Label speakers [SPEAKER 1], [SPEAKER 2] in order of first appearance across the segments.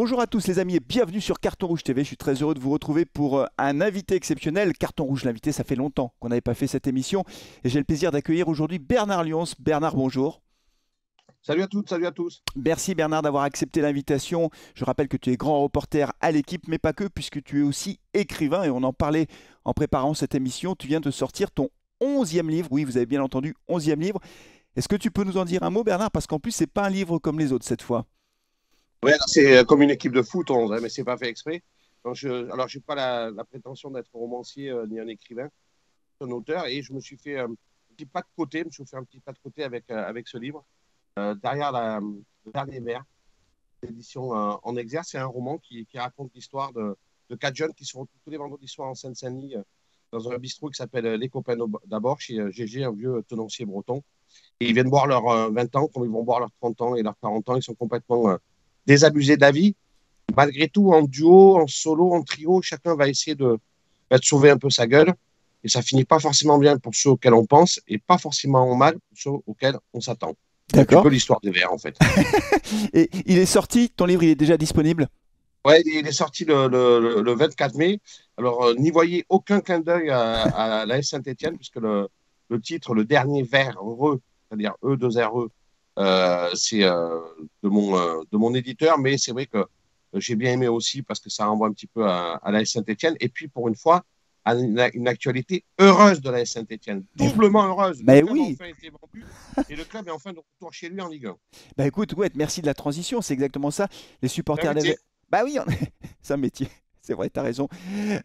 [SPEAKER 1] Bonjour à tous les amis et bienvenue sur Carton Rouge TV. Je suis très heureux de vous retrouver pour un invité exceptionnel. Carton Rouge, l'invité, ça fait longtemps qu'on n'avait pas fait cette émission. Et j'ai le plaisir d'accueillir aujourd'hui Bernard Lyons. Bernard, bonjour.
[SPEAKER 2] Salut à toutes, salut à tous.
[SPEAKER 1] Merci Bernard d'avoir accepté l'invitation. Je rappelle que tu es grand reporter à l'équipe, mais pas que, puisque tu es aussi écrivain. Et on en parlait en préparant cette émission. Tu viens de sortir ton 11e livre. Oui, vous avez bien entendu, 11e livre. Est-ce que tu peux nous en dire un mot, Bernard? Parce qu'en plus, c'est pas un livre comme les autres cette fois.
[SPEAKER 2] Ouais, c'est comme une équipe de foot, mais c'est pas fait exprès. Donc alors, j'ai pas la prétention d'être romancier ni un écrivain, un auteur, et je me suis fait un petit pas de côté, je me suis fait un petit pas de côté avec ce livre. Derrière le dernier vers, l'édition en exerce, c'est un roman qui raconte l'histoire de quatre jeunes qui se retrouvent tous les vendredis soirs en Seine-Saint-Denis dans un bistrot qui s'appelle Les Copains d'abord, chez GG, un vieux tenancier breton. Et ils viennent boire leurs 20 ans, comme ils vont boire leurs 30 ans et leurs 40 ans. Ils sont complètement désabusés de la vie. Malgré tout, en duo, en solo, en trio, chacun va essayer de sauver un peu sa gueule. Et ça finit pas forcément bien pour ceux auxquels on pense et pas forcément mal pour ceux auxquels on s'attend. C'est un petit
[SPEAKER 1] D'accord.
[SPEAKER 2] peu l'histoire des vers, en fait.
[SPEAKER 1] Et il est sorti, ton livre, il est déjà disponible?
[SPEAKER 2] Ouais, il est sorti le 24 mai. Alors, n'y voyez aucun clin d'œil à la S Saint-Étienne, puisque le titre, le dernier vers heureux, c'est-à-dire E2RE, c'est de mon éditeur, mais c'est vrai que j'ai bien aimé aussi parce que ça renvoie un petit peu à la S Saint-Étienne. Et puis, pour une fois, à une actualité heureuse de la S Saint-Étienne,
[SPEAKER 1] Mais,
[SPEAKER 2] doublement heureuse. Le
[SPEAKER 1] mais
[SPEAKER 2] club a
[SPEAKER 1] oui,
[SPEAKER 2] enfin été vendu et le club est enfin de retour chez lui en Ligue 1.
[SPEAKER 1] bah écoute, ouais, merci de la transition, c'est exactement ça. Les
[SPEAKER 2] C'est un
[SPEAKER 1] supporters d'Ave...
[SPEAKER 2] métier.
[SPEAKER 1] Bah oui, c'est un métier. C'est vrai, t'as raison.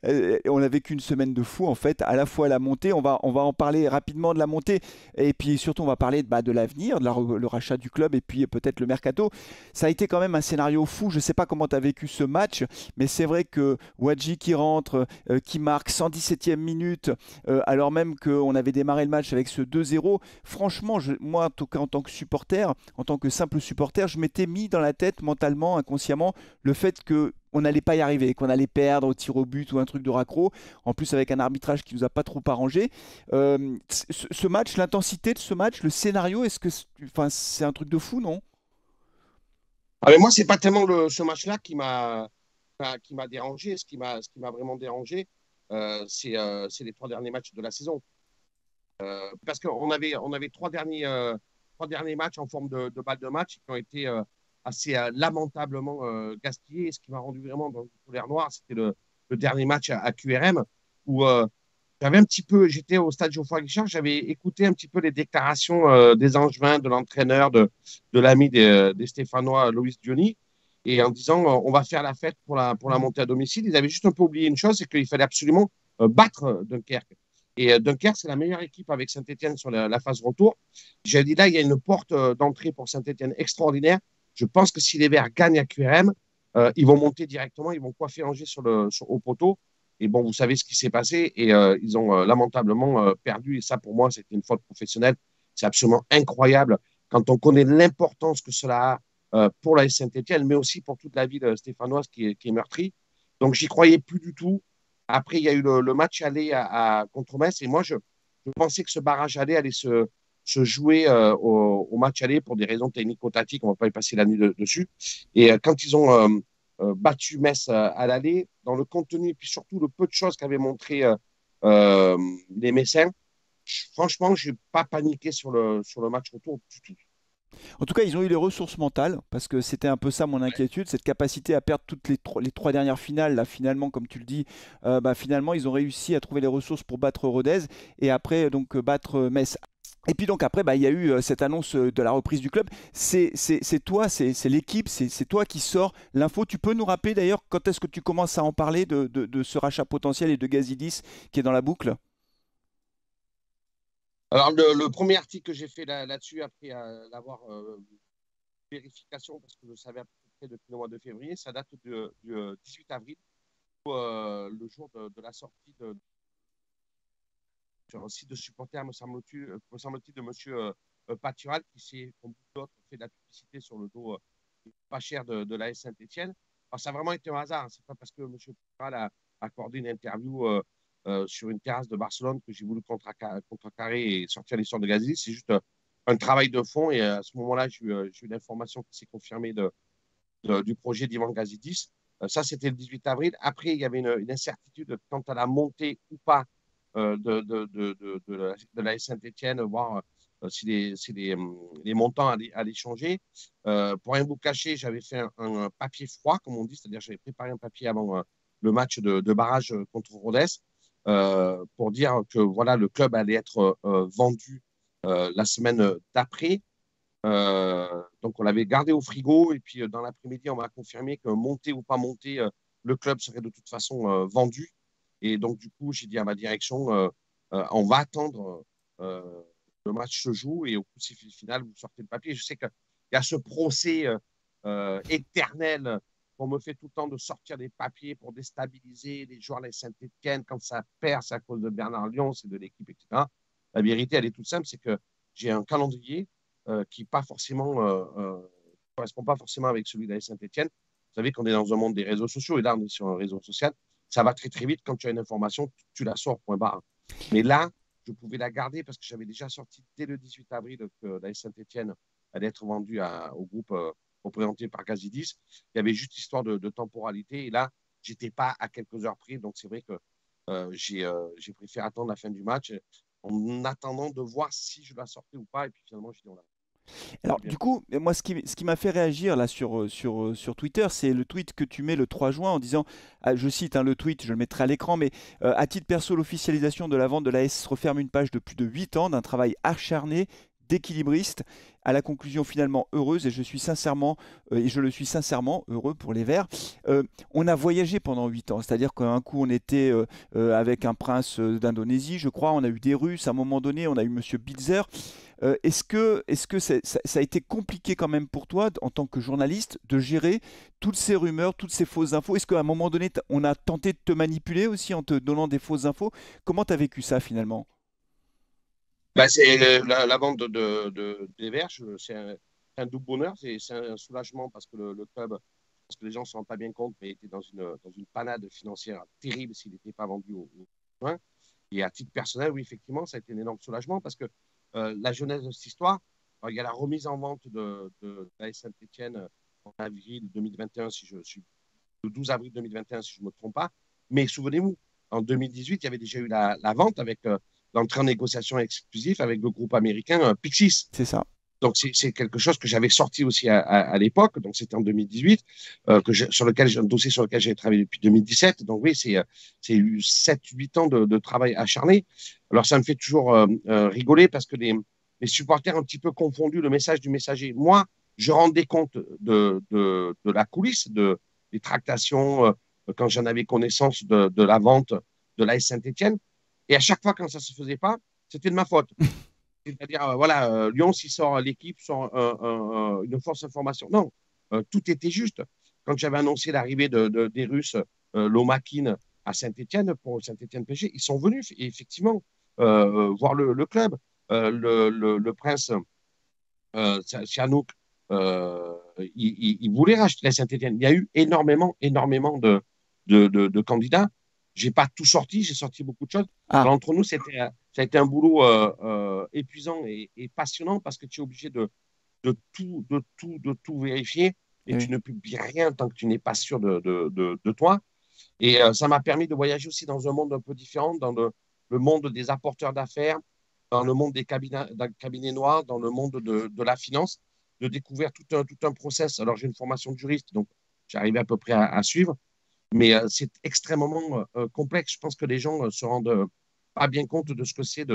[SPEAKER 1] On a vécu une semaine de fou en fait, à la fois la montée, on va en parler rapidement de la montée, et puis surtout on va parler de l'avenir, le rachat du club, et puis peut-être le mercato. Ça a été quand même un scénario fou, je sais pas comment tu as vécu ce match, mais c'est vrai que Wadji qui rentre, qui marque 117e minute, alors même qu'on avait démarré le match avec ce 2-0, franchement, moi en tout cas en tant que supporter, en tant que simple supporter, je m'étais mis dans la tête mentalement, inconsciemment, le fait que on n'allait pas y arriver, qu'on allait perdre au tir au but ou un truc de raccro, en plus avec un arbitrage qui nous a pas trop arrangé. Ce match, l'intensité de ce match, le scénario, est-ce que enfin, c'est un truc de fou, non?
[SPEAKER 2] Ah, mais moi, c'est pas tellement ce match-là qui m'a dérangé. Ce qui m'a vraiment dérangé, c'est les trois derniers matchs de la saison. Parce on avait trois derniers matchs en forme de balle de match qui ont été assez lamentablement gaspillés. Et ce qui m'a rendu vraiment dans une colère noire, c'était le dernier match à QRM où j'avais un petit peu, j'étais au stade Geoffroy Guichard, j'avais écouté un petit peu les déclarations des Angevins, de l'entraîneur, de l'ami des Stéphanois, Loïs Diony, et en disant on va faire la fête pour la montée à domicile. Ils avaient juste un peu oublié une chose, c'est qu'il fallait absolument battre Dunkerque. Et Dunkerque, c'est la meilleure équipe avec Saint-Etienne sur la phase retour. J'ai dit là, il y a une porte d'entrée pour Saint-Etienne extraordinaire. Je pense que si les Verts gagnent à QRM, ils vont monter directement, ils vont coiffer Angers au poteau. Et bon, vous savez ce qui s'est passé et ils ont lamentablement perdu. Et ça, pour moi, c'était une faute professionnelle. C'est absolument incroyable quand on connaît l'importance que cela a pour la Saint-Etienne, mais aussi pour toute la ville stéphanoise qui est meurtrie. Donc, j'y croyais plus du tout. Après, il y a eu le match aller contre Metz. Et moi, je pensais que ce barrage aller allait se jouer au match aller pour des raisons technico-tactiques. On ne va pas y passer la nuit dessus. Et quand ils ont battu Metz à l'aller, dans le contenu et puis surtout le peu de choses qu'avaient montré les Messins, franchement, je n'ai pas paniqué sur le match retour du tout.
[SPEAKER 1] En tout cas, ils ont eu les ressources mentales, parce que c'était un peu ça mon inquiétude, cette capacité à perdre toutes les trois dernières finales. Là, finalement, comme tu le dis, finalement, ils ont réussi à trouver les ressources pour battre Rodez et après battre Metz. Et puis donc après, il y a eu cette annonce de la reprise du club. C'est toi, c'est l'équipe, c'est toi qui sors l'info. Tu peux nous rappeler d'ailleurs quand est-ce que tu commences à en parler de ce rachat potentiel et de Gazidis qui est dans la boucle?
[SPEAKER 2] Alors, le premier article que j'ai fait là-dessus, après l'avoir vérification, parce que je savais à peu près depuis le mois de février, ça date du 18 avril, le jour de la sortie sur un site de supporters, me semble-t-il, de M. Patural, qui s'est, comme beaucoup d'autres, fait de la publicité sur le dos pas cher de l'AS Saint-Etienne. Alors, ça a vraiment été un hasard. C'est pas parce que M. Patural a accordé une interview sur une terrasse de Barcelone que j'ai voulu contrecarrer et sortir l'histoire de Gazzi. C'est juste un travail de fond. Et à ce moment-là, j'ai eu l'information qui s'est confirmée du projet d'Ivan Gazidis. Ça, c'était le 18 avril. Après, il y avait une incertitude quant à la montée ou pas de la Saint-Etienne, voir si les montants allaient changer. Pour rien vous cacher, j'avais fait un papier froid, comme on dit, c'est-à-dire j'avais préparé un papier avant le match de barrage contre Rodez pour dire que voilà, le club allait être vendu la semaine d'après. Donc, on l'avait gardé au frigo. Et puis, dans l'après-midi, on m'a confirmé que monter ou pas monter, le club serait de toute façon vendu. Et donc, du coup, j'ai dit à ma direction, on va attendre le match se joue et au coup de final, vous sortez le papier. Je sais qu'il y a ce procès éternel qu'on me fait tout le temps de sortir des papiers pour déstabiliser les joueurs de la Saint-Etienne. Quand ça perd, c'est à cause de Bernard Lyon, c'est de l'équipe, etc. La vérité, elle est toute simple, c'est que j'ai un calendrier qui pas forcément correspond pas forcément avec celui de la Saint-Etienne. Vous savez qu'on est dans un monde des réseaux sociaux et là, on est sur un réseau social. Ça va très, très vite. Quand tu as une information, tu la sors, point barre. Mais là, je pouvais la garder parce que j'avais déjà sorti dès le 18 avril que la Saint-Etienne allait être vendue au groupe représenté par Gazidis. Il y avait juste histoire de temporalité. Et là, j'étais pas à quelques heures près. Donc, c'est vrai que j'ai préféré attendre la fin du match en attendant de voir si je la sortais ou pas. Et puis finalement, je dis on l'a.
[SPEAKER 1] Alors, du coup, moi, ce qui m'a fait réagir là sur Twitter, c'est le tweet que tu mets le 3 juin en disant, je cite le tweet, je le mettrai à l'écran, mais à titre perso, l'officialisation de la vente de l'AS referme une page de plus de 8 ans d'un travail acharné d'équilibriste à la conclusion finalement heureuse et je le suis sincèrement heureux pour les Verts. On a voyagé pendant 8 ans, c'est-à-dire qu'un coup on était avec un prince d'Indonésie, je crois, on a eu des Russes, à un moment donné on a eu Monsieur Bilzer. Est-ce que ça a été compliqué quand même pour toi, en tant que journaliste, de gérer toutes ces rumeurs, toutes ces fausses infos? Est-ce qu'à un moment donné, on a tenté de te manipuler aussi en te donnant des fausses infos? Comment tu as vécu ça finalement?
[SPEAKER 2] Bah, c'est la vente des Verts, c'est un double bonheur, c'est un soulagement parce que le club, parce que les gens ne se rendent pas bien compte, mais était dans une panade financière terrible s'il n'était pas vendu au point. Et à titre personnel, oui, effectivement, ça a été un énorme soulagement parce que la jeunesse de cette histoire, il y a la remise en vente de la Saint-Etienne en avril 2021, si je suis le 12 avril 2021, si je ne me trompe pas. Mais souvenez-vous, en 2018, il y avait déjà eu la vente avec l'entrée en négociation exclusive avec le groupe américain Pixis.
[SPEAKER 1] C'est ça.
[SPEAKER 2] Donc, c'est quelque chose que j'avais sorti aussi à l'époque. Donc, c'était en 2018, un dossier sur lequel j'ai travaillé depuis 2017. Donc, oui, c'est eu 7-8 ans de travail acharné. Alors, ça me fait toujours rigoler parce que les supporters ont un petit peu confondu le message du messager. Moi, je rendais compte de la coulisse, des tractations, quand j'en avais connaissance de la vente de l'AS Saint-Etienne. Et à chaque fois, quand ça ne se faisait pas, c'était de ma faute. C'est-à-dire, voilà, Lyon, s'il sort l'équipe, sort une fausse information. Non, tout était juste. Quand j'avais annoncé l'arrivée des Russes, Lomakin, à Saint-Etienne, pour Saint-Etienne-PSG, ils sont venus, effectivement, voir le club. Le prince Sihanouk, il voulait racheter la Saint-Etienne. Il y a eu énormément, énormément de candidats. J'ai pas tout sorti, j'ai sorti beaucoup de choses.
[SPEAKER 1] Ah,
[SPEAKER 2] Alors, entre nous, ça a été un boulot épuisant et passionnant parce que tu es obligé de tout vérifier et
[SPEAKER 1] eh
[SPEAKER 2] tu
[SPEAKER 1] oui.
[SPEAKER 2] ne publies rien tant que tu n'es pas sûr de toi. Et ça m'a permis de voyager aussi dans un monde un peu différent, dans le monde des apporteurs d'affaires, dans le monde des cabinets noirs, dans le monde de la finance, de découvrir tout un process. Alors, j'ai une formation de juriste, donc j'arrivais à peu près à suivre, mais c'est extrêmement complexe. Je pense que les gens se rendent pas bien compte de ce que c'est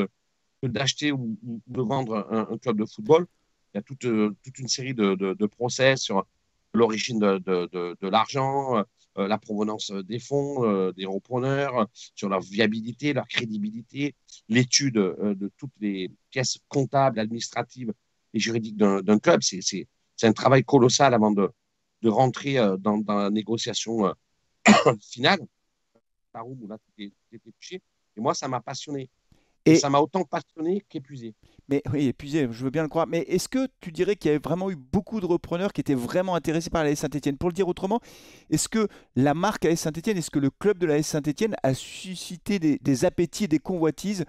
[SPEAKER 2] d'acheter ou de vendre un club de football. Il y a toute une série de process sur l'origine de l'argent, la provenance des fonds, des repreneurs, sur leur viabilité, leur crédibilité, l'étude de toutes les pièces comptables, administratives et juridiques d'un club. C'est un travail colossal avant de rentrer dans la négociation finale, où là, tout est touché. Et moi, ça m'a passionné. Et
[SPEAKER 1] Et
[SPEAKER 2] ça m'a autant passionné qu'épuisé.
[SPEAKER 1] Mais oui, épuisé, je veux bien le croire. Mais est-ce que tu dirais qu'il y avait vraiment eu beaucoup de repreneurs qui étaient vraiment intéressés par la l'AS Saint-Etienne? Pour le dire autrement, est-ce que la marque AS Saint-Etienne, est-ce que le club de la l'AS Saint-Etienne a suscité des appétits et des convoitises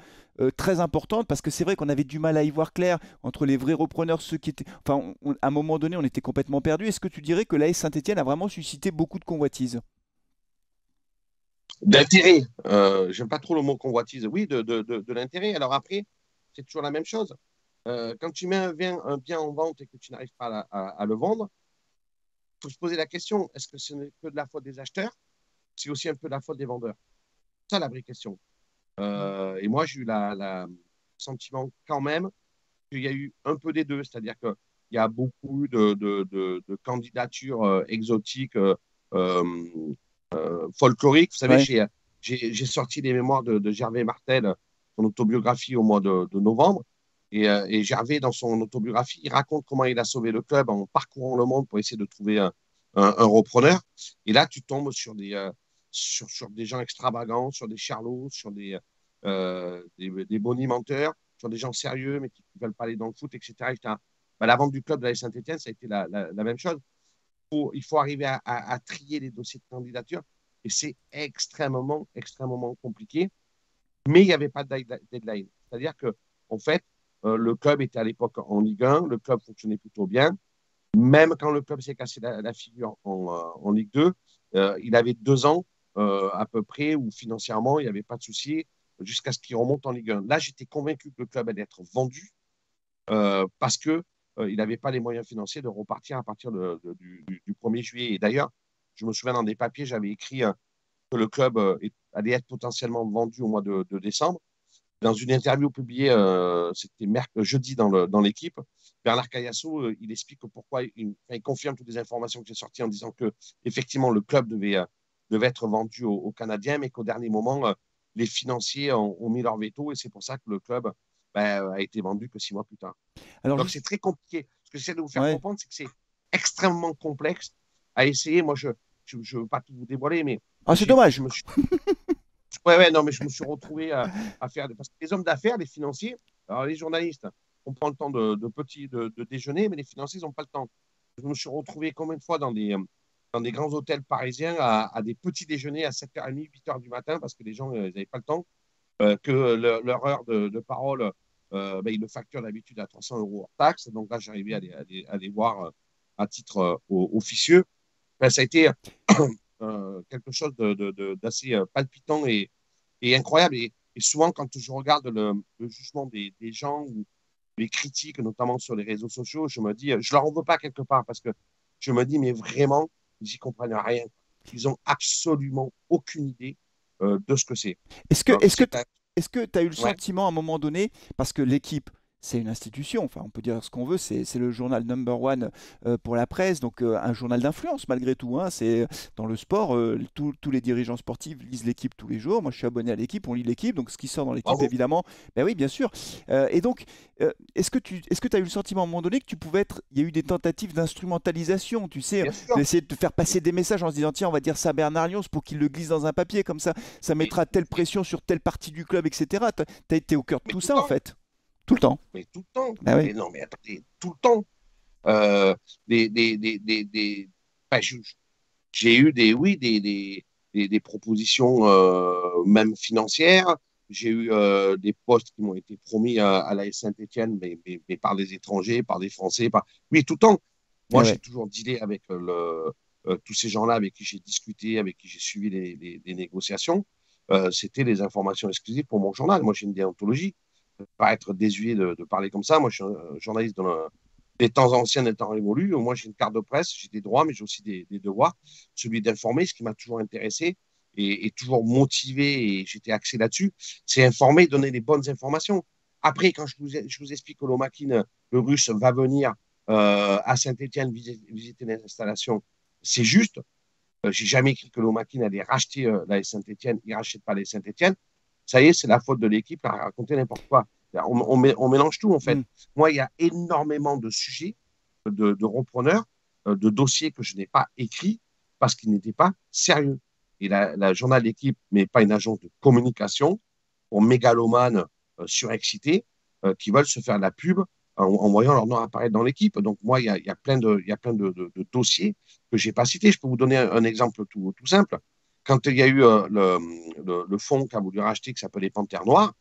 [SPEAKER 1] très importantes? Parce que c'est vrai qu'on avait du mal à y voir clair entre les vrais repreneurs, ceux qui étaient. Enfin, à un moment donné, on était complètement perdus. Est-ce que tu dirais que l'AS Saint-Etienne a vraiment suscité beaucoup de convoitises?
[SPEAKER 2] D'intérêt, j'aime pas trop le mot convoitise. Oui, de l'intérêt. Alors après, c'est toujours la même chose. Quand tu mets un bien en vente et que tu n'arrives pas à le vendre, il faut se poser la question, est-ce que ce n'est que de la faute des acheteurs? C'est aussi un peu de la faute des vendeurs. C'est ça la vraie question. Et moi, j'ai eu le sentiment quand même qu'il y a eu un peu des deux, c'est-à-dire qu'il y a beaucoup de candidatures exotiques, euh, folkloriques. Vous savez,
[SPEAKER 1] Ouais.
[SPEAKER 2] j'ai sorti les mémoires de Gervais Martel, son autobiographie au mois de novembre. Et Gervais, dans son autobiographie, il raconte comment il a sauvé le club en parcourant le monde pour essayer de trouver un repreneur. Et là, tu tombes sur des gens extravagants, sur des charlots, sur des bonimenteurs, sur des gens sérieux, mais qui ne veulent pas aller dans le foot, etc. etc. Bah, la vente du club de la Saint-Etienne, ça a été la même chose. Il faut arriver à trier les dossiers de candidature et c'est extrêmement, extrêmement compliqué. Mais il n'y avait pas de deadline. C'est-à-dire que, en fait, le club était à l'époque en Ligue 1, le club fonctionnait plutôt bien. Même quand le club s'est cassé la figure en Ligue 2, il avait 2 ans à peu près où financièrement, il n'y avait pas de souci jusqu'à ce qu'il remonte en Ligue 1. Là, j'étais convaincu que le club allait être vendu parce que il n'avait pas les moyens financiers de repartir à partir du 1er juillet. Et d'ailleurs, je me souviens dans des papiers, j'avais écrit que le club allait être potentiellement vendu au mois de décembre. Dans une interview publiée, c'était jeudi dans l'équipe, Bernard Cayasso, il explique pourquoi il confirme toutes les informations que j'ai sorties en disant que effectivement le club devait être vendu aux Canadiens, mais qu'au dernier moment, les financiers ont mis leur veto et c'est pour ça que le club a été vendu que 6 mois plus tard.
[SPEAKER 1] Alors,
[SPEAKER 2] Donc c'est très compliqué. Ce que j'essaie de vous faire
[SPEAKER 1] ouais.
[SPEAKER 2] comprendre, c'est que c'est extrêmement complexe à essayer. Moi, je ne veux pas tout vous dévoiler, mais
[SPEAKER 1] Ah, c'est dommage.
[SPEAKER 2] je me suis ouais, ouais, non, mais je me suis retrouvé à faire. Parce que les hommes d'affaires, les financiers, alors les journalistes, on prend le temps de déjeuner, mais les financiers, ils n'ont pas le temps. Je me suis retrouvé combien de fois dans des grands hôtels parisiens à des petits déjeuners à 7h30, 8h du matin, parce que les gens, ils n'avaient pas le temps, que leur heure de parole, ben, ils le facturent d'habitude à 300 euros hors taxe. Donc là, j'arrivais à les voir à titre officieux. Ben, ça a été quelque chose d'assez palpitant et incroyable. Et souvent, quand je regarde le jugement des gens ou les critiques, notamment sur les réseaux sociaux, je me dis, je leur en veux pas quelque part parce que je me dis, mais vraiment, ils n'y comprennent rien. Ils ont absolument aucune idée de ce que c'est.
[SPEAKER 1] Est-ce que,
[SPEAKER 2] Donc,
[SPEAKER 1] est-ce que, est-ce que tu as eu le
[SPEAKER 2] ouais,
[SPEAKER 1] sentiment à un moment donné, parce que l'équipe, c'est une institution, enfin on peut dire ce qu'on veut, c'est le journal number one pour la presse, donc un journal d'influence malgré tout, hein, c'est dans le sport, tous les dirigeants sportifs lisent l'équipe tous les jours, moi je suis abonné à l'équipe, on lit l'équipe, donc ce qui sort dans l'équipe
[SPEAKER 2] bravo.
[SPEAKER 1] évidemment, ben oui bien sûr. Et donc, est-ce que tu as eu le sentiment à un moment donné que tu pouvais être, il y a eu des tentatives d'instrumentalisation, tu sais,
[SPEAKER 2] Bien sûr.
[SPEAKER 1] d'essayer de te faire passer des messages en se disant tiens on va dire ça à Bernard Lyons pour qu'il le glisse dans un papier comme ça
[SPEAKER 2] Mais,
[SPEAKER 1] mettra telle pression sur telle partie du club, etc. Tu as été au cœur de
[SPEAKER 2] mais
[SPEAKER 1] tout
[SPEAKER 2] tout le
[SPEAKER 1] ça, en
[SPEAKER 2] temps.
[SPEAKER 1] fait. Tout le temps.
[SPEAKER 2] Mais tout le temps.
[SPEAKER 1] Ah oui.
[SPEAKER 2] Mais non, mais attendez, tout le temps. Euh, enfin, j'ai eu oui, des propositions même financières. J'ai eu des postes qui m'ont été promis à la Saint-Etienne, mais par des étrangers, par des Français. Oui, tout le temps.
[SPEAKER 1] Ah
[SPEAKER 2] Moi, j'ai
[SPEAKER 1] ouais.
[SPEAKER 2] toujours dealé avec tous ces gens-là avec qui j'ai discuté, avec qui j'ai suivi les négociations. C'était les informations exclusives pour mon journal. Moi, j'ai une déontologie. Je ne peux pas être désuet de parler comme ça. Moi, je suis un journaliste des temps anciens, des temps révolus. Moi, j'ai une carte de presse, j'ai des droits, mais j'ai aussi des devoirs. Celui d'informer, ce qui m'a toujours intéressé et toujours motivé, et j'étais axé là-dessus, c'est informer, donner les bonnes informations. Après, quand je vous explique que Lomakin, le russe, va venir à Saint-Etienne visiter les installations, c'est juste. J'ai jamais écrit que Lomakin allait racheter la Saint-Etienne, il ne rachète pas les Saint-Etienne. Ça y est, c'est la faute de l'équipe à raconter n'importe quoi. On mélange tout, en fait.
[SPEAKER 1] Hmm.
[SPEAKER 2] Moi, il y a énormément de sujets, de repreneurs, de dossiers que je n'ai pas écrits parce qu'ils n'étaient pas sérieux. Et la journal d'équipe n'est pas une agence de communication pour mégalomanes surexcités qui veulent se faire de la pub en voyant leur nom apparaître dans l'équipe. Donc, moi, il y a plein de dossiers que je n'ai pas cités. Je peux vous donner un exemple tout simple. Quand il y a eu le fonds qu'a voulu racheter, qui s'appelait Panthère Noire,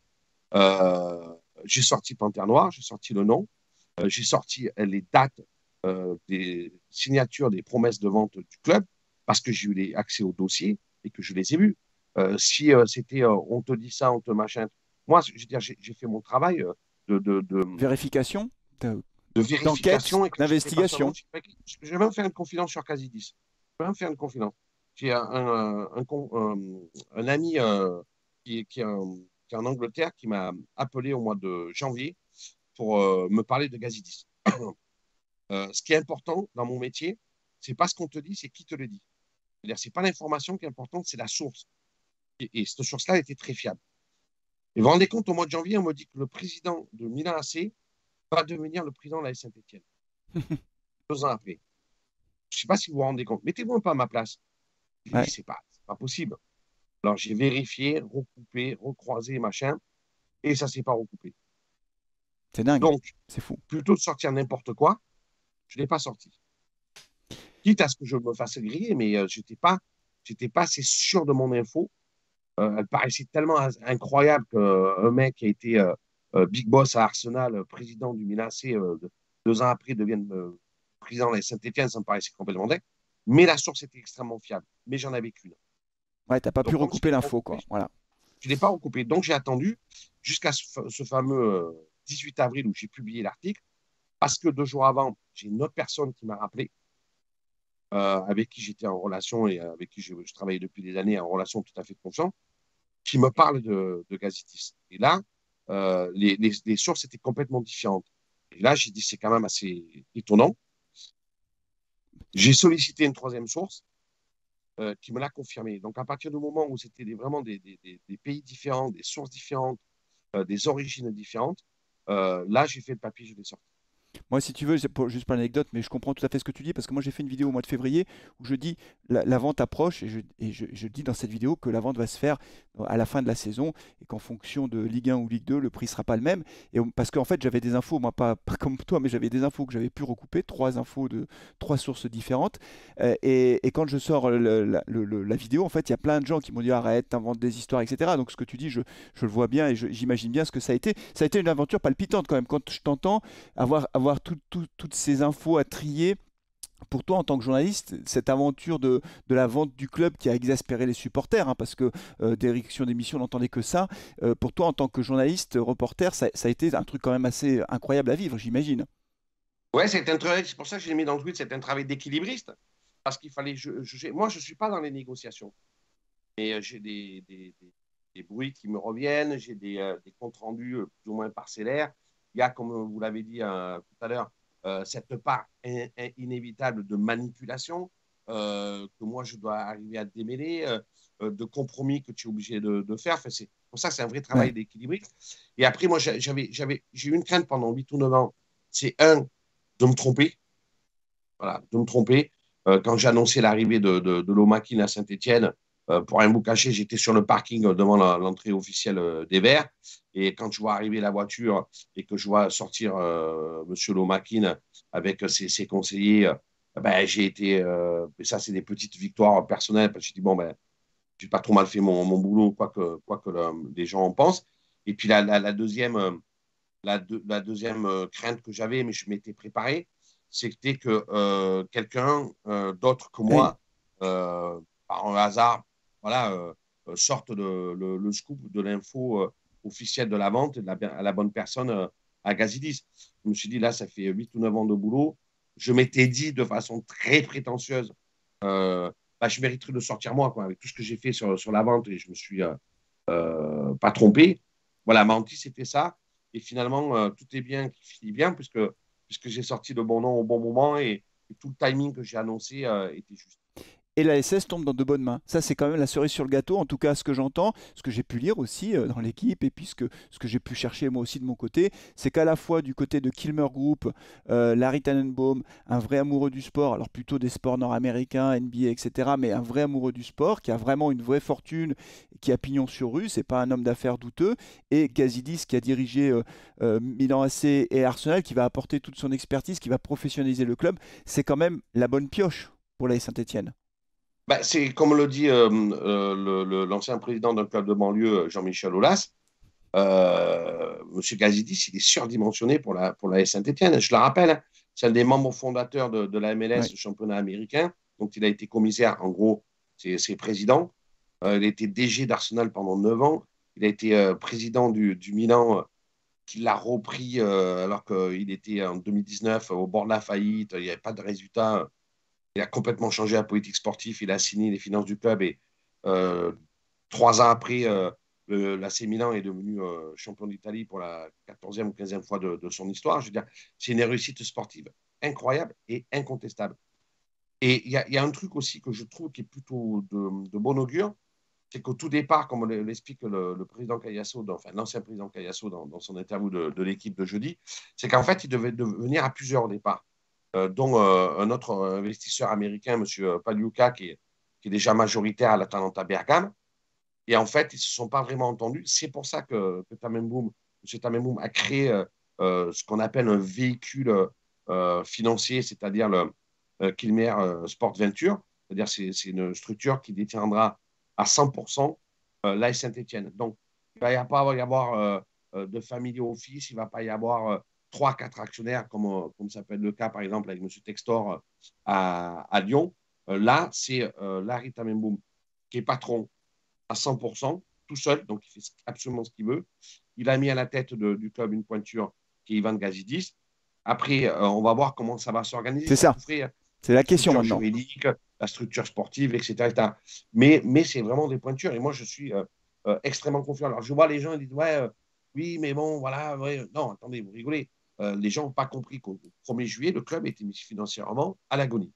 [SPEAKER 2] j'ai sorti Panthère Noire, j'ai sorti le nom, j'ai sorti les dates des signatures des promesses de vente du club parce que j'ai eu accès aux dossiers et que je les ai vus. Si c'était on te dit ça, on te machin. Moi, je veux dire, j'ai fait mon travail de, de, de,
[SPEAKER 1] Vérification,
[SPEAKER 2] de
[SPEAKER 1] d'enquête,
[SPEAKER 2] vérification et que j'étais pas seulement.
[SPEAKER 1] d'investigation.
[SPEAKER 2] Je vais même faire une confidence sur Casidis. Je vais même faire une confidence. J'ai un ami qui est en Angleterre qui m'a appelé au mois de janvier pour me parler de Gazidis. Ce qui est important dans mon métier, c'est pas ce qu'on te dit, c'est qui te le dit. C'est-à-dire, c'est pas l'information qui est importante, c'est la source. Et cette source-là était très fiable. Et vous vous rendez compte, au mois de janvier, on me dit que le président de Milan AC va devenir le président de la Saint-Etienne, 2 ans après. Je ne sais pas si vous vous rendez compte. Mettez-vous un peu à ma place. Je dis,
[SPEAKER 1] Ouais,
[SPEAKER 2] c'est pas possible. Alors, j'ai vérifié, recoupé, recroisé, machin, et ça ne s'est pas recoupé.
[SPEAKER 1] c'est dingue,
[SPEAKER 2] Donc,
[SPEAKER 1] c'est fou.
[SPEAKER 2] plutôt de sortir n'importe quoi, je ne l'ai pas sorti. Quitte à ce que je me fasse griller, mais j'étais pas assez sûr de mon info. Elle paraissait tellement incroyable qu'un mec qui a été big boss à Arsenal, président du Milan AC, 2 ans après devienne président de la Saint-Etienne, ça me paraissait complètement dingue. Mais la source était extrêmement fiable. Mais j'en avais qu'une.
[SPEAKER 1] Ouais, t'as pas pu
[SPEAKER 2] Donc, comme je
[SPEAKER 1] recouper
[SPEAKER 2] ne l'ai pas
[SPEAKER 1] l'info,
[SPEAKER 2] recoupé,
[SPEAKER 1] quoi. Voilà.
[SPEAKER 2] je ne l'ai pas recoupé. Donc, j'ai attendu jusqu'à ce fameux 18 avril où j'ai publié l'article, parce que 2 jours avant, j'ai une autre personne qui m'a rappelé, avec qui j'étais en relation et avec qui je travaillais depuis des années en relation tout à fait de confiance, qui me parle de Gazitis. Et là, les sources étaient complètement différentes. Et là, j'ai dit, c'est quand même assez étonnant. J'ai sollicité une troisième source qui me l'a confirmé. Donc, à partir du moment où c'était vraiment des pays différents, des sources différentes, des origines différentes, là, j'ai fait le papier, je l'ai sorti.
[SPEAKER 1] Moi, si tu veux, juste pour l'anecdote, mais je comprends tout à fait ce que tu dis, parce que moi j'ai fait une vidéo au mois de février où je dis la vente approche, et je dis dans cette vidéo que la vente va se faire à la fin de la saison, et qu'en fonction de Ligue 1 ou Ligue 2, le prix sera pas le même. Parce qu'en fait, j'avais des infos, moi pas comme toi, mais j'avais des infos que j'avais pu recouper, trois infos de trois sources différentes. Et quand je sors la vidéo, en fait, il y a plein de gens qui m'ont dit arrête, t'inventes des histoires, etc. Donc ce que tu dis, je le vois bien et j'imagine bien ce que ça a été. Ça a été une aventure palpitante quand même. Quand je t'entends, avoir toutes ces infos à trier. Pour toi, en tant que journaliste, cette aventure de la vente du club qui a exaspéré les supporters, hein, parce que d'érection d'émission, on n'entendait que ça. Pour toi, en tant que journaliste, reporter, ça a été un truc quand même assez incroyable à vivre, j'imagine.
[SPEAKER 2] Ouais, c'est pour ça que j'ai mis dans le tweet, c'est un travail d'équilibriste. Parce qu'il fallait. Moi, je ne suis pas dans les négociations. Mais j'ai des bruits qui me reviennent, j'ai des comptes rendus plus ou moins parcellaires. Il y a, comme vous l'avez dit tout à l'heure, cette part inévitable de manipulation que moi je dois arriver à démêler, de compromis que tu es obligé de faire. Enfin, c'est pour ça que c'est un vrai
[SPEAKER 1] Ouais.
[SPEAKER 2] travail d'équilibre. Et après, moi, j'ai eu une crainte pendant 8 ou 9 ans. C'est un, de me tromper. Voilà, de me tromper. Quand j'ai annoncé l'arrivée de Lomakin à Saint-Etienne, pour rien vous cacher, j'étais sur le parking devant l'entrée officielle des Verts. Et quand je vois arriver la voiture et que je vois sortir M. Lomakin avec ses conseillers, ben, j'ai été. Mais ça, c'est des petites victoires personnelles. Parce que j'ai dit, bon, ben, j'ai pas trop mal fait mon boulot, quoi que les gens en pensent. Et puis la deuxième, la deuxième crainte que j'avais, mais je m'étais préparé, c'était que quelqu'un d'autre que
[SPEAKER 1] Hey.
[SPEAKER 2] moi, par un hasard, voilà, sorte le scoop de l'info officielle de la vente à la bonne personne à Gazidis. Je me suis dit, là, ça fait 8 ou 9 ans de boulot. Je m'étais dit de façon très prétentieuse, bah, je mériterais de sortir moi, quoi, avec tout ce que j'ai fait sur la vente et je me suis pas trompé. Voilà, Menti, c'était ça. Et finalement, tout est bien qui finit bien, puisque j'ai sorti le bon nom au bon moment et tout le timing que j'ai annoncé était juste.
[SPEAKER 1] et la SS tombe dans de bonnes mains. Ça, c'est quand même la cerise sur le gâteau, en tout cas ce que j'entends, ce que j'ai pu lire aussi dans l'équipe, et puis ce que j'ai pu chercher moi aussi de mon côté, c'est qu'à la fois du côté de Kilmer Group, Larry Tannenbaum, un vrai amoureux du sport, alors plutôt des sports nord-américains, NBA, etc., mais un vrai amoureux du sport, qui a vraiment une vraie fortune, qui a pignon sur rue, c'est pas un homme d'affaires douteux, et Gazidis qui a dirigé Milan AC et Arsenal, qui va apporter toute son expertise, qui va professionnaliser le club, c'est quand même la bonne pioche pour l'AS Saint-Étienne.
[SPEAKER 2] Bah, c'est comme le dit l'ancien président d'un club de banlieue, Jean-Michel Aulas, Monsieur Gazidis, il est surdimensionné pour la Saint-Etienne. Je le rappelle, hein, c'est un des membres fondateurs de la MLS,
[SPEAKER 1] Ouais.
[SPEAKER 2] le championnat américain. Donc, il a été commissaire, en gros, c'est président. Il a été DG d'Arsenal pendant 9 ans. Il a été président du Milan, qui l'a repris alors qu'il était en 2019 au bord de la faillite. Il n'y avait pas de résultat. Il a complètement changé la politique sportive. Il a signé les finances du club et euh, 3 ans après, l'AC Milan est devenu champion d'Italie pour la 14e ou 15e fois de son histoire. Je veux dire, c'est une réussite sportive incroyable et incontestable. Et il y a un truc aussi que je trouve qui est plutôt de bon augure, c'est qu'au tout départ, comme l'explique le président Cayasso, enfin l'ancien président Cayasso dans son interview de l'équipe de jeudi, c'est qu'en fait, il devait venir à plusieurs au départ, dont un autre investisseur américain, M. Pagliuca, qui est déjà majoritaire à l'Atalanta Bergame. Et en fait, ils ne se sont pas vraiment entendus. C'est pour ça que Tamemboum, M. Tamemboum a créé ce qu'on appelle un véhicule financier, c'est-à-dire le Kilmer Sport Venture. C'est-à-dire c'est une structure qui détiendra à 100% l'AS Saint-Etienne. Donc, il ne va pas y avoir de family office, il ne va pas y avoir 3, 4 actionnaires, comme ça peut être le cas, par exemple, avec M. Textor à Lyon. Là, c'est Larry Tamemboum qui est patron à 100%, tout seul, donc il fait absolument ce qu'il veut. Il a mis à la tête du club une pointure qui est Ivan Gazidis. Après, on va voir comment ça va s'organiser.
[SPEAKER 1] C'est
[SPEAKER 2] Ça
[SPEAKER 1] ça,
[SPEAKER 2] souffrait
[SPEAKER 1] c'est
[SPEAKER 2] la
[SPEAKER 1] la question
[SPEAKER 2] structure
[SPEAKER 1] maintenant.
[SPEAKER 2] juridique, la structure sportive, etc. etc. Mais c'est vraiment des pointures. Et moi, je suis extrêmement confiant. Alors, je vois les gens, ils disent, ouais, oui, mais bon, voilà. Ouais. Non, attendez, vous rigolez. Les gens n'ont pas compris qu'au 1er juillet, le club était mis financièrement à l'agonie.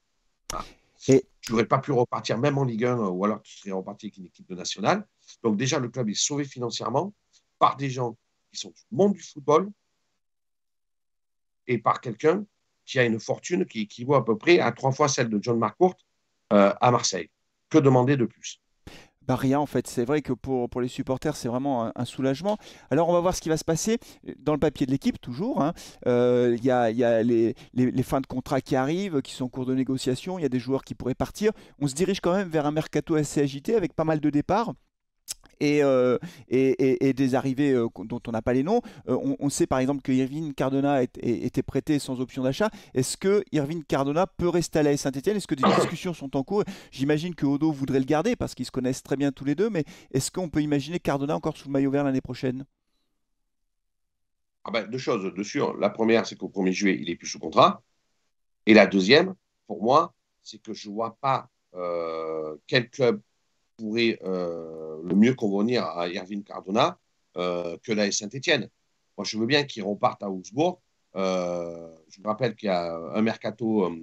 [SPEAKER 2] Voilà.
[SPEAKER 1] Et
[SPEAKER 2] Tu n'aurais pas pu repartir même en Ligue 1 ou alors tu serais reparti avec une équipe de nationale. Donc déjà, le club est sauvé financièrement par des gens qui sont du monde du football et par quelqu'un qui a une fortune qui équivaut à peu près à 3 fois celle de John McCourt à Marseille. Que demander de plus?
[SPEAKER 1] bah rien en fait, c'est vrai que pour les supporters c'est vraiment un soulagement. Alors on va voir ce qui va se passer dans le papier de l'équipe toujours, hein. Il y a les fins de contrat qui arrivent, qui sont en cours de négociation, il y a des joueurs qui pourraient partir. On se dirige quand même vers un mercato assez agité avec pas mal de départs et, et des arrivées dont on n'a pas les noms. On sait par exemple que Irvine Cardona était prêté sans option d'achat. Est-ce que Irvine Cardona peut rester à la Saint-Etienne? Est-ce que des discussions sont en cours? J'imagine que Odo voudrait le garder parce qu'ils se connaissent très bien tous les deux, mais est-ce qu'on peut imaginer Cardona encore sous le maillot vert l'année prochaine?
[SPEAKER 2] Ah ben, 2 choses de sûr. La première, c'est qu'au 1er juillet, il est plus sous contrat. Et la deuxième, pour moi, c'est que je ne vois pas quel club pourrait le mieux convenir à Irvine Cardona que la Saint-Etienne. Moi, je veux bien qu'il reparte à Augsbourg. Je me rappelle qu'il y a un mercato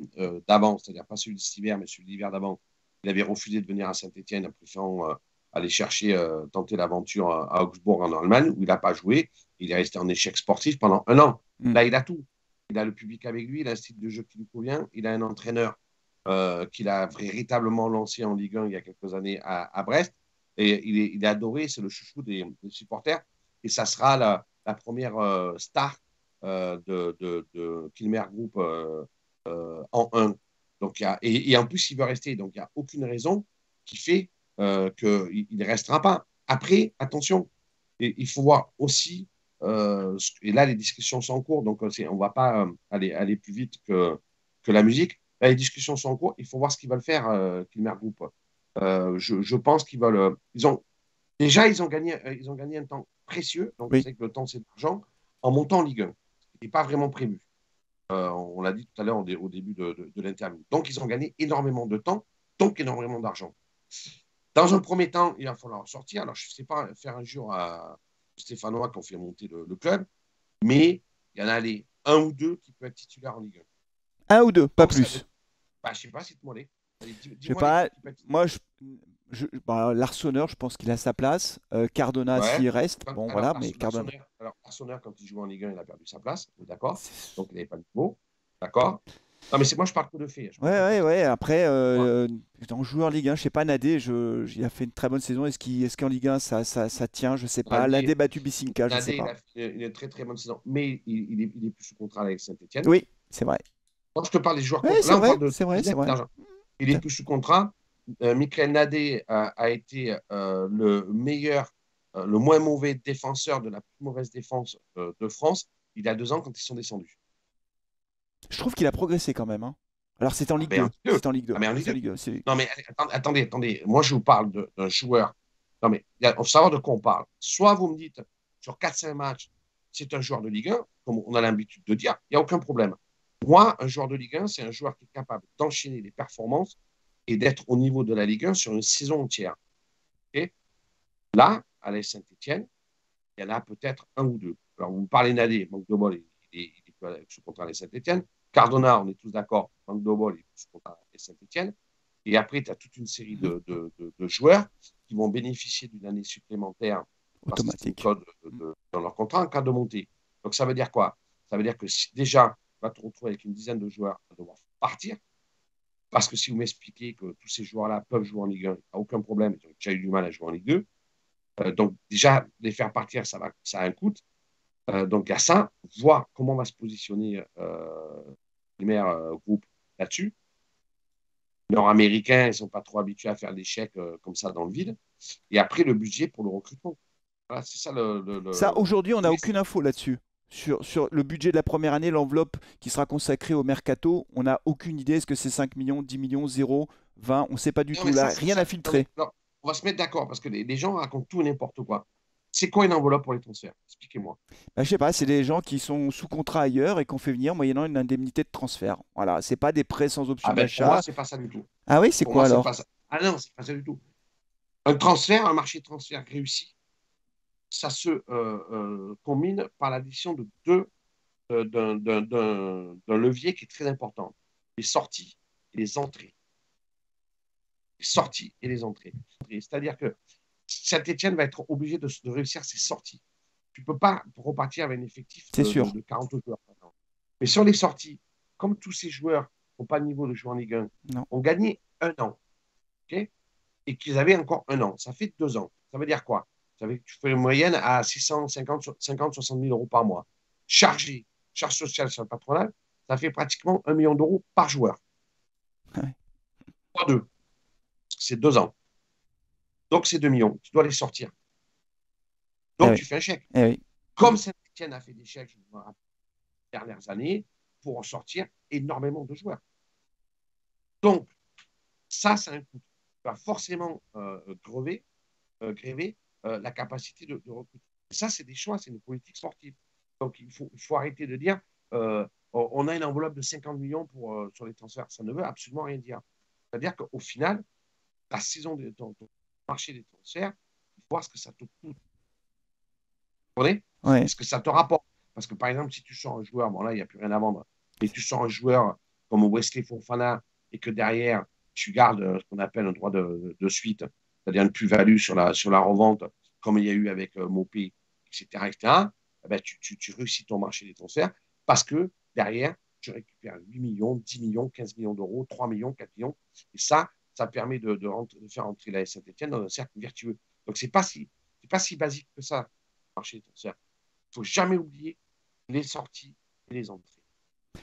[SPEAKER 2] d'avant, c'est-à-dire pas celui de cet hiver, mais celui de l'hiver d'avant. Il avait refusé de venir à Saint-Etienne, préférant aller chercher, tenter l'aventure à Augsbourg en Allemagne, où il n'a pas joué. Il est resté en échec sportif pendant 1 an.
[SPEAKER 1] Hmm.
[SPEAKER 2] Là, il a tout. Il a le public avec lui, il a un style de jeu qui lui convient, il a un entraîneur qu'il a véritablement lancé en Ligue 1 il y a quelques années à Brest. Et il est adoré, c'est le chouchou des supporters. Et ça sera la première star de Kilmer Group en 1. Donc, et en plus, il veut rester. Donc, il n'y a aucune raison qui fait qu'il ne restera pas. Après, attention, il faut voir aussi, et là, les discussions sont en cours, donc on ne va pas aller plus vite que la musique. Là, les discussions sont en cours, il faut voir ce qu'ils veulent faire, Kilmer Group. Je pense qu'ils veulent. Déjà, ils ont gagné un temps précieux, donc vous
[SPEAKER 1] Oui.
[SPEAKER 2] savez que le temps, c'est de l'argent, en montant en Ligue 1. Ce n'était pas vraiment prévu. On l'a dit tout à l'heure au début de l'interview. Donc, ils ont gagné énormément de temps, donc énormément d'argent. Dans un premier temps, il va falloir sortir. Alors, je ne sais pas faire un jour à Stéphanois qui ont fait monter le club, mais il y en a un ou deux qui peuvent être titulaires en Ligue 1.
[SPEAKER 1] Un ou deux, pas
[SPEAKER 2] Donc, ça veut,
[SPEAKER 1] plus.
[SPEAKER 2] bah, je ne sais pas, c'est de mollet. Allez,
[SPEAKER 1] Je sais
[SPEAKER 2] dis-moi
[SPEAKER 1] pas,
[SPEAKER 2] l'équipe qui peut être.
[SPEAKER 1] moi, bah, Larsonneur, je pense qu'il a sa place. Cardona,
[SPEAKER 2] Ouais.
[SPEAKER 1] s'il reste, bon
[SPEAKER 2] Alors,
[SPEAKER 1] voilà, mais Cardona.
[SPEAKER 2] Larsonneur, quand il joue en Ligue 1, il a perdu sa place, on est d'accord.
[SPEAKER 1] c'est-
[SPEAKER 2] Donc, il n'avait pas de niveau. D'accord. Non, mais moi, je parle que de fait. Je
[SPEAKER 1] Ouais,
[SPEAKER 2] parle pas de
[SPEAKER 1] ouais,
[SPEAKER 2] tactique.
[SPEAKER 1] ouais. Après,
[SPEAKER 2] Moi,
[SPEAKER 1] en joueur Ligue 1, je sais pas, Nadé, il a fait une très bonne saison. Est-ce qu'en Ligue 1, ça tient? Je sais pas.
[SPEAKER 2] Nadé,
[SPEAKER 1] L'Indé battu Bisinca, je sais
[SPEAKER 2] Nadé, il
[SPEAKER 1] pas.
[SPEAKER 2] a fait une très très bonne saison, mais il est plus sous contrat avec Saint-Etienne.
[SPEAKER 1] Oui, c'est vrai.
[SPEAKER 2] Quand je te parle des joueurs,
[SPEAKER 1] Oui, c'est
[SPEAKER 2] là, on
[SPEAKER 1] vrai,
[SPEAKER 2] parle de
[SPEAKER 1] c'est vrai, c'est
[SPEAKER 2] business,
[SPEAKER 1] vrai.
[SPEAKER 2] d'argent. Il est plus sous contrat. Michael Nadé a été le meilleur, le moins mauvais défenseur de la plus mauvaise défense de France il y a 2 ans quand ils sont descendus.
[SPEAKER 1] Je trouve qu'il a progressé quand même, hein. Alors, c'est en
[SPEAKER 2] Ah
[SPEAKER 1] Ligue
[SPEAKER 2] ben en
[SPEAKER 1] 2.
[SPEAKER 2] Ligue 2.
[SPEAKER 1] C'est en Ligue 2.
[SPEAKER 2] Ah ben en Ligue
[SPEAKER 1] C'est en
[SPEAKER 2] 2.
[SPEAKER 1] Ligue 2.
[SPEAKER 2] Non mais attendez. Moi je vous parle d'un joueur. Non mais il faut savoir de quoi on parle. Soit vous me dites sur 4-5 matchs, c'est un joueur de Ligue 1, comme on a l'habitude de dire, il n'y a aucun problème. Moi, un joueur de Ligue 1, c'est un joueur qui est capable d'enchaîner les performances et d'être au niveau de la Ligue 1 sur une saison entière. Okay. Là, à l'AS Saint-Etienne, il y en a peut-être un ou deux. Alors, vous me parlez Nadé, manque de bol, il est sous contrat à Saint-Etienne. Cardona, on est tous d'accord, manque de bol, il est sous contrat à Saint-Etienne. Et après, tu as toute une série
[SPEAKER 1] Mhm.
[SPEAKER 2] de joueurs qui vont bénéficier d'une année supplémentaire parce que c'est une
[SPEAKER 1] Automatique.
[SPEAKER 2] code dans leur contrat en cas de montée. Donc, ça veut dire quoi? Ça veut dire que si, déjà, tu vas te retrouver avec une dizaine de joueurs à devoir partir. Parce que si vous m'expliquez que tous ces joueurs-là peuvent jouer en Ligue 1, il n'y a aucun problème. Ils ont déjà eu du mal à jouer en Ligue 2. Donc, déjà, les faire partir, ça a un coût. Donc, il y a ça. Voir comment on va se positionner les meilleurs groupes là-dessus. Les Nord-Américains, ils ne sont pas trop habitués à faire des chèques comme ça dans le vide. Et après, le budget pour le recrutement. Voilà, c'est ça
[SPEAKER 1] Ça, aujourd'hui, on n'a
[SPEAKER 2] Mais
[SPEAKER 1] aucune info là-dessus. Sur le budget de la première année, l'enveloppe qui sera consacrée au mercato, on n'a aucune idée. Est-ce que c'est 5 millions, 10 millions, 0, 20? On ne sait pas du
[SPEAKER 2] non,
[SPEAKER 1] tout.
[SPEAKER 2] mais
[SPEAKER 1] Là,
[SPEAKER 2] ça,
[SPEAKER 1] rien à
[SPEAKER 2] non, mais,
[SPEAKER 1] filtrer.
[SPEAKER 2] non, on va se mettre d'accord parce que les gens racontent tout et n'importe quoi. C'est quoi une enveloppe pour les transferts? Expliquez-moi.
[SPEAKER 1] Bah, je sais pas, c'est des gens qui sont sous contrat ailleurs et qu'on fait venir moyennant une indemnité de transfert. Voilà, c'est pas des prêts sans option
[SPEAKER 2] Ah ben, pour moi,
[SPEAKER 1] d'achat.
[SPEAKER 2] c'est pas ça du tout.
[SPEAKER 1] Ah oui, c'est
[SPEAKER 2] Pour
[SPEAKER 1] quoi
[SPEAKER 2] moi, c'est
[SPEAKER 1] alors?
[SPEAKER 2] pas ça. Ah non, c'est pas ça du tout. Un transfert, un marché de transfert réussi, ça se combine par l'addition de d'un levier qui est très important. Les sorties et les entrées. Les sorties et les entrées. C'est-à-dire que Saint-Etienne va être obligé de réussir ses sorties. Tu ne peux pas repartir avec un effectif
[SPEAKER 1] C'est sûr.
[SPEAKER 2] de 40 joueurs. Mais sur les sorties, comme tous ces joueurs n'ont pas le niveau de jouer en Ligue 1,
[SPEAKER 1] Non.
[SPEAKER 2] ont gagné 1 an, okay, et qu'ils avaient encore 1 an, ça fait 2 ans. Ça veut dire quoi? Ça veut dire que tu fais une moyenne à 650, 60 000 euros par mois. Chargé, charge sociale sur le patronat, ça fait pratiquement 1 million d'euros par joueur.
[SPEAKER 1] Ouais.
[SPEAKER 2] Fois deux. C'est 2 ans. Donc, c'est 2 millions. Tu dois les sortir.
[SPEAKER 1] Eh
[SPEAKER 2] Donc,
[SPEAKER 1] oui,
[SPEAKER 2] tu fais un chèque.
[SPEAKER 1] eh oui.
[SPEAKER 2] Comme Saint-Etienne a fait des chèques les dernières années pour en sortir énormément de joueurs. Donc, ça a un coût. Tu vas forcément gréver la capacité de recruter. Ça, c'est des choix, c'est une politique sportive. Donc, il faut arrêter de dire on a une enveloppe de 50 millions sur les transferts. Ça ne veut absolument rien dire. C'est-à-dire qu'au final, la saison de ton marché des transferts, il faut voir ce que ça te coûte. Vous comprenez?
[SPEAKER 1] Ouais.
[SPEAKER 2] Est-ce que ça te rapporte? Parce que par exemple, si tu sors un joueur, bon là, il n'y a plus rien à vendre, mais tu sors un joueur comme Wesley Fofana et que derrière, tu gardes ce qu'on appelle un droit de suite, c'est-à-dire une plus-value sur la revente, comme il y a eu avec Mopé, etc., etc., eh ben, tu réussis ton marché des transferts parce que derrière, tu récupères 8 millions, 10 millions, 15 millions d'euros, 3 millions, 4 millions. Et ça permet de faire entrer la Saint-Etienne dans un cercle vertueux. Donc, c'est pas si basique que ça, le marché des transferts. Il ne faut jamais oublier les sorties et les entrées.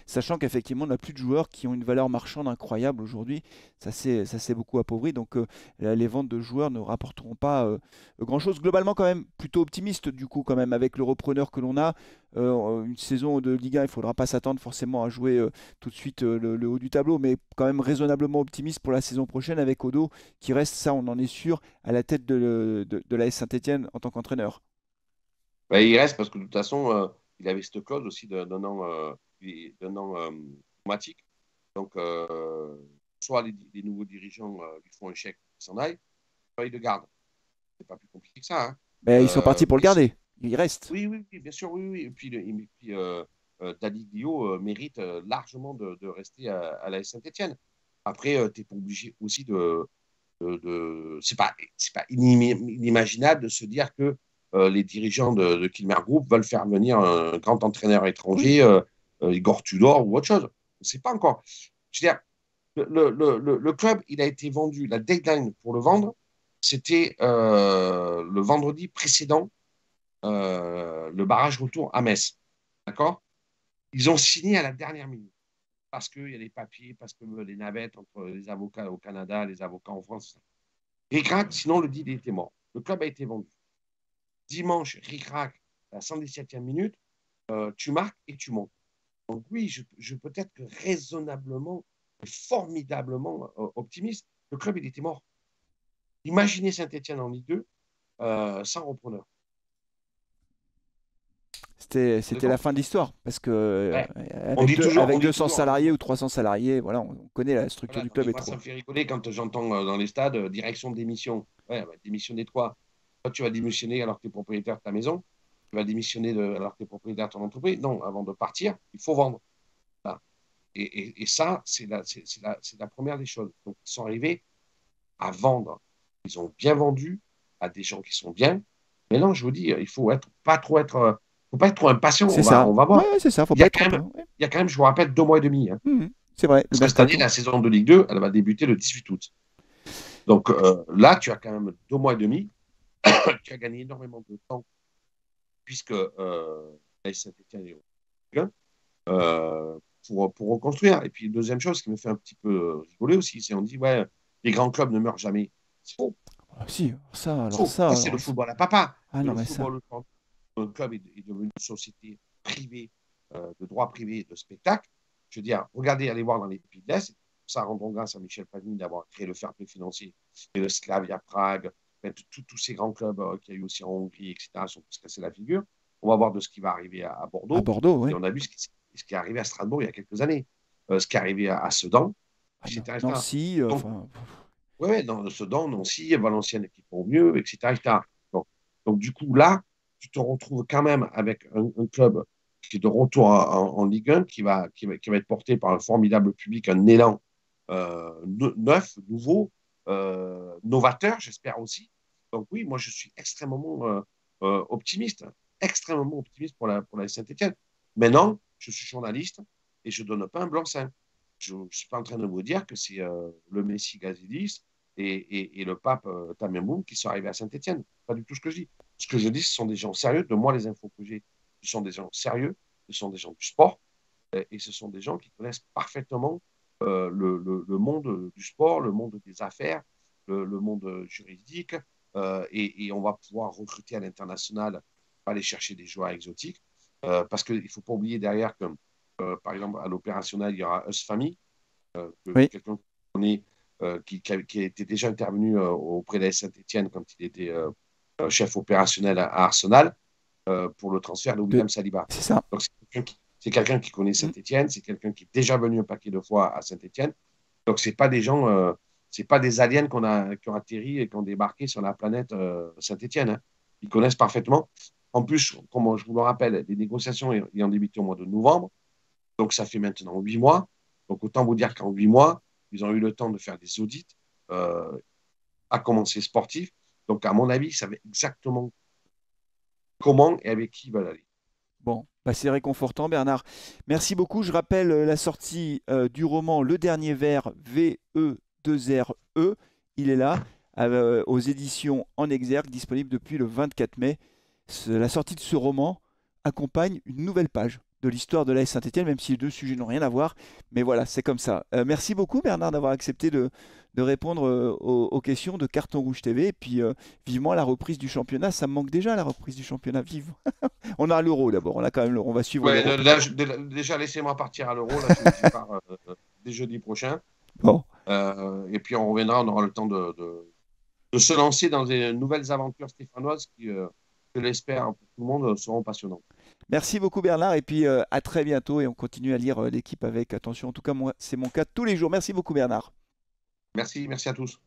[SPEAKER 1] Sachant qu'effectivement, on n'a plus de joueurs qui ont une valeur marchande incroyable aujourd'hui. Ça s'est beaucoup appauvri. Donc, les ventes de joueurs ne rapporteront pas grand-chose. Globalement, quand même, plutôt optimiste, du coup, quand même, avec le repreneur que l'on a. Une saison de Ligue 1, il ne faudra pas s'attendre forcément à jouer tout de suite le haut du tableau, mais quand même raisonnablement optimiste pour la saison prochaine avec Odo, qui reste, ça, on en est sûr, à la tête de l'AS Saint-Étienne en tant qu'entraîneur.
[SPEAKER 2] Ben, il reste parce que de toute façon, il avait cette clause aussi d'un an automatique. Donc, soit les nouveaux dirigeants lui font un chèque, il s'en aille, soit il le garde. C'est pas plus compliqué que ça. Hein.
[SPEAKER 1] Mais ils sont partis pour le
[SPEAKER 2] Mais
[SPEAKER 1] garder. Il reste.
[SPEAKER 2] oui, oui, oui, bien sûr, oui, oui. Et puis Dadi Guillot mérite largement de rester à la Saint-Etienne. Après, tu n'es pas obligé aussi c'est pas inimaginable de se dire que les dirigeants de Kilmer Group veulent faire venir un grand entraîneur
[SPEAKER 1] Oui.
[SPEAKER 2] étranger, Igor Tudor ou autre chose. On ne sait pas encore. Je veux dire, le club, il a été vendu. La deadline pour le vendre, c'était le vendredi précédent le barrage retour à Metz. D'accord? Ils ont signé à la dernière minute parce qu'il y a les papiers, parce que les navettes entre les avocats au Canada, les avocats en France. Ric-Rac, sinon le deal était mort. Le club a été vendu. Dimanche, Ric-Rac, à la 117e minute, tu marques et tu montes. Donc oui, je peux être que raisonnablement, formidablement optimiste. Le club, il était mort. Imaginez Saint-Etienne en Ligue 2 sans repreneur.
[SPEAKER 1] C'était la
[SPEAKER 2] D'accord.
[SPEAKER 1] fin de l'histoire parce que
[SPEAKER 2] Ouais.
[SPEAKER 1] avec
[SPEAKER 2] On
[SPEAKER 1] avec
[SPEAKER 2] dit
[SPEAKER 1] 200
[SPEAKER 2] toujours,
[SPEAKER 1] salariés ou 300 salariés, voilà, on connaît la structure
[SPEAKER 2] voilà,
[SPEAKER 1] du
[SPEAKER 2] non,
[SPEAKER 1] club
[SPEAKER 2] mais
[SPEAKER 1] est
[SPEAKER 2] moi,
[SPEAKER 1] trop.
[SPEAKER 2] ça me fait rigoler quand j'entends dans les stades direction de démission. Ouais, bah, démissionner de quoi? Toi, tu vas démissionner alors que tu es propriétaire de ta maison. Tu vas démissionner alors que tu es propriétaire de ton entreprise. Non, avant de partir, il faut vendre. Voilà. Et ça, c'est la première des choses. Donc, ils sont arrivés à vendre. Ils ont bien vendu à des gens qui sont bien. Mais non, je vous dis, il faut pas être trop impatient.
[SPEAKER 1] C'est
[SPEAKER 2] On
[SPEAKER 1] ça.
[SPEAKER 2] va
[SPEAKER 1] Ouais,
[SPEAKER 2] voir.
[SPEAKER 1] ouais, c'est ça. Faut
[SPEAKER 2] Il y
[SPEAKER 1] pas
[SPEAKER 2] a
[SPEAKER 1] être trop
[SPEAKER 2] quand même,
[SPEAKER 1] peu. Ouais.
[SPEAKER 2] il y a quand même, je vous rappelle, 2 mois et demi, hein.
[SPEAKER 1] C'est vrai. Le
[SPEAKER 2] Parce que cette année,
[SPEAKER 1] mercato.
[SPEAKER 2] la saison de Ligue 2, elle va débuter le 18 août. Donc là, tu as quand même 2 mois et demi. Tu as gagné énormément de temps puisque Saint-Etienne est euh, pour reconstruire. Et puis, deuxième chose qui me fait un petit peu rigoler aussi, c'est on dit, ouais, les grands clubs ne meurent jamais. C'est faux.
[SPEAKER 1] Ah, si, ça, alors
[SPEAKER 2] Faux.
[SPEAKER 1] ça,
[SPEAKER 2] Ça, c'est le football à papa.
[SPEAKER 1] ah
[SPEAKER 2] Mais
[SPEAKER 1] non
[SPEAKER 2] le
[SPEAKER 1] mais ça.
[SPEAKER 2] football, le club est devenu une société privée, de droit privé de spectacle. Je veux dire, regardez, allez voir dans les pays de l'Est. Ça rendons grâce à Michel Platini d'avoir créé le fair play financier et le Slavia Prague, tous ces grands clubs qu'il y a eu aussi en Hongrie, etc., sont tous cassés la figure. On va voir de ce qui va arriver à
[SPEAKER 1] À
[SPEAKER 2] Bordeaux.
[SPEAKER 1] Bordeaux,
[SPEAKER 2] Et
[SPEAKER 1] oui.
[SPEAKER 2] on a vu ce qui est arrivé à Strasbourg il y a quelques années, ce qui est arrivé à Sedan,
[SPEAKER 1] Ah,
[SPEAKER 2] etc., etc.
[SPEAKER 1] Nancy,
[SPEAKER 2] Donc,
[SPEAKER 1] enfin.
[SPEAKER 2] ouais, dans Sedan, Nancy, Valenciennes qui font mieux, etc., etc. Donc, du coup, là, tu te retrouves quand même avec un club qui est de retour en Ligue 1, qui va être porté par un formidable public, un élan neuf, nouveau, novateur, j'espère aussi. Donc oui, moi, je suis extrêmement optimiste pour la Saint-Etienne. Maintenant, je suis journaliste et je ne donne pas un blanc-seing. Je ne suis pas en train de vous dire que c'est le Messi Gazidis et le pape Tamemoun qui sont arrivés à Saint-Etienne. Pas du tout ce que je dis. Ce que je dis, ce sont des gens sérieux. De moi, les infos que j'ai, ce sont des gens sérieux, ce sont des gens du sport, et ce sont des gens qui connaissent parfaitement le monde du sport, le monde des affaires, le monde juridique, et on va pouvoir recruter à l'international, aller chercher des joueurs exotiques, parce qu'il ne faut pas oublier derrière que, par exemple, à l'opérationnel, il y aura Us Family,
[SPEAKER 1] Oui,
[SPEAKER 2] quelqu'un qu'on connaît, qui était déjà intervenu auprès de Saint-Etienne quand il était chef opérationnel à Arsenal pour le transfert de
[SPEAKER 1] de...
[SPEAKER 2] William Saliba.
[SPEAKER 1] c'est ça.
[SPEAKER 2] Donc, c'est quelqu'un qui connaît
[SPEAKER 1] Mm.
[SPEAKER 2] Saint-Etienne, c'est quelqu'un qui est déjà venu un paquet de fois à Saint-Etienne. Donc, ce n'est pas des gens, c'est pas des aliens qui ont atterri et qui ont débarqué sur la planète Saint-Etienne, hein. Ils connaissent parfaitement. En plus, comme je vous le rappelle, les négociations ayant débuté au mois de novembre, donc ça fait maintenant 8 mois. Donc, autant vous dire qu'en 8 mois, ils ont eu le temps de faire des audits, euh, à commencer sportif. Donc, à mon avis, ils savaient exactement comment et avec qui ils veulent aller.
[SPEAKER 1] Bon, bah c'est réconfortant, Bernard. Merci beaucoup. Je rappelle la sortie du roman Le Dernier Vers, VE2RE. Il est là, aux éditions En Exergue, disponible depuis le 24 mai. La sortie de ce roman accompagne une nouvelle page de l'histoire de l'AS Saint-Étienne, même si les deux sujets n'ont rien à voir. Mais voilà, c'est comme ça. Merci beaucoup, Bernard, d'avoir accepté de répondre aux questions de Carton Rouge TV. Et puis, vivement la reprise du championnat. Ça me manque déjà, la reprise du championnat. Vive! On a l'euro d'abord, on a quand même l'euro, on va suivre
[SPEAKER 2] Ouais,
[SPEAKER 1] l'euro.
[SPEAKER 2] là, déjà, laissez-moi partir à l'Euro. Là, j'y pars dès jeudi prochain.
[SPEAKER 1] Bon,
[SPEAKER 2] Et puis, on reviendra, on aura le temps de se lancer dans des nouvelles aventures stéphanoises qui, je l'espère, pour tout le monde, seront passionnantes.
[SPEAKER 1] merci beaucoup Bernard et puis à très bientôt et on continue à lire l'équipe avec attention. En tout cas, moi, c'est mon cas tous les jours. Merci beaucoup Bernard.
[SPEAKER 2] Merci à tous.